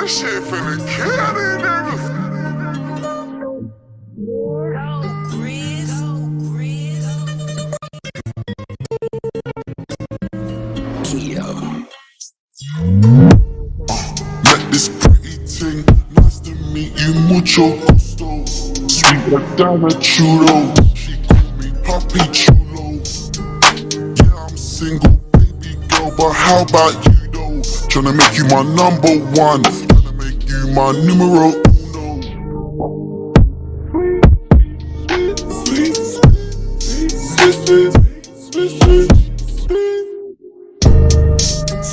This shit finna kill these niggas. Met this pretty thing, nice to meet you, mucho gusto. Sweet like Dana Chulo, she call me Papi Chulo. Yeah, I'm single, baby girl, but how about you though? Tryna make you my number one, tryna make you my numero uno. Sweet, sweet, sweet, sweet, sweet,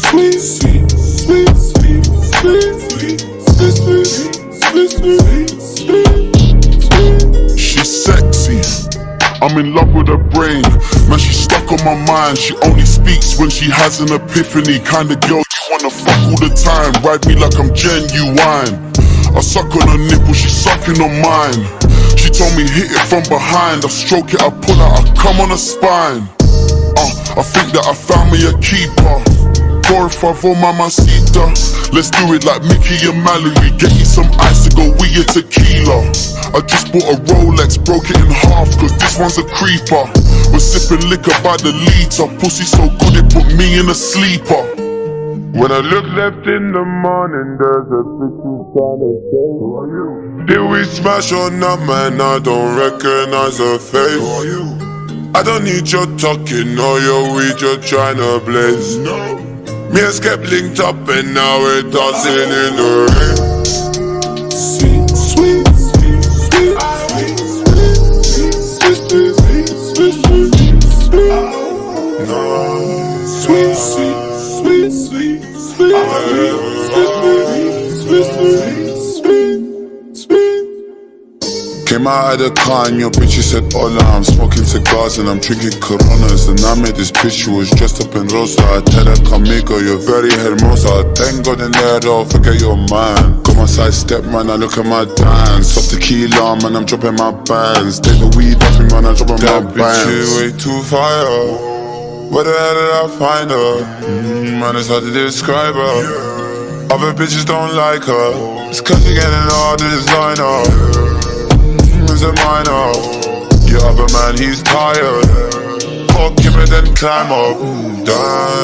sweet, sweet, sweet, sweet, sweet, sweet, sweet. She's sexy, I'm in love with her brain. Man, she's stuck on my mind. She only speaks when she has an epiphany. Kinda girl you wanna fuck all the time. Ride me like I'm genuine. I suck on her nipple, she's sucking on mine. She told me hit it from behind. I stroke it, I pull out, I come on her spine. I think that I found me a keeper. Por favor, mamacita. Let's do it like Mickey and Mallory. Get you some ice to go with your tequila. I just bought a Rolex, broke it in half, cause this one's a creeper. We're sipping liquor by the liter. Pussy so good it put me in a sleeper. When I look left in the morning, there's a bitch who's tryna say, who are you? Did we smash or not, man? I don't recognize her face. Who are you? I don't need your talking or your weed, you're tryna blaze. No. Me and Skep linked up and now we're dancing in the rain. Sweet, sweet, sweet, sweet, sweet, sweet, sweet, sweet, sweet, no. Sweet, sweet, sweet, sweet, sweet, sweet, sweet, sweet, sweet. Came out of the car and your bitch, she said hola. I'm smoking cigars and I'm drinking Coronas. And I met this bitch who was dressed up in rosa. I tell her conmigo, you're very hermosa. Thank God in there, don't forget your man. Got my side step, man, I look at my dance. Stop tequila, man, I'm dropping my bands. Take the weed off me, man, I'm dropping my bands. That bitch, she way too fire. Where the hell did I find her? Man, it's hard to describe her. Other bitches don't like her. It's cause you're getting all the designer. Is a minor. Your other man, he's tired. Fuck him and then climb up. Damn.